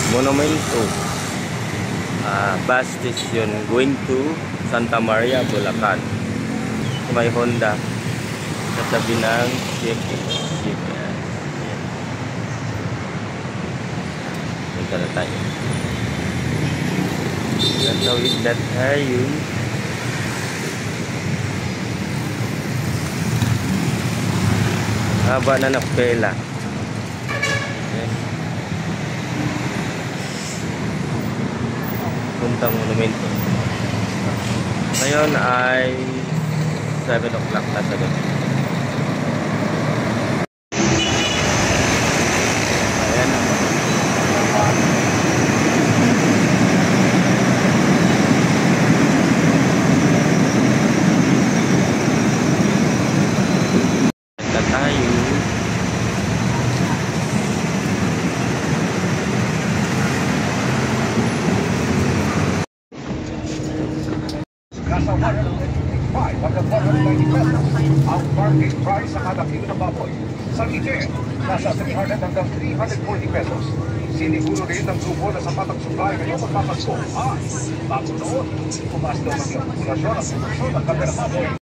Monumento bus station going to Santa Maria, Bulacan. May Honda sa tabi ng GPS. Punta na tayo. Natawid na tayo. Haba na nakpela. Puntang monumento. Ngayon ay 7 o'clock na sa gabi. Ayan. Punta tayo. Nasa 125 hanggang 190 pesos ang market price sa kada kilo ng baboy. Sa Niger, nasa 300 hanggang 340 pesos. Siniguro rin ng grupo na sapat ang supply ngayong magpapasko. Bago noon, pumas daw maging populasyon ang produksyon ng karne ng baboy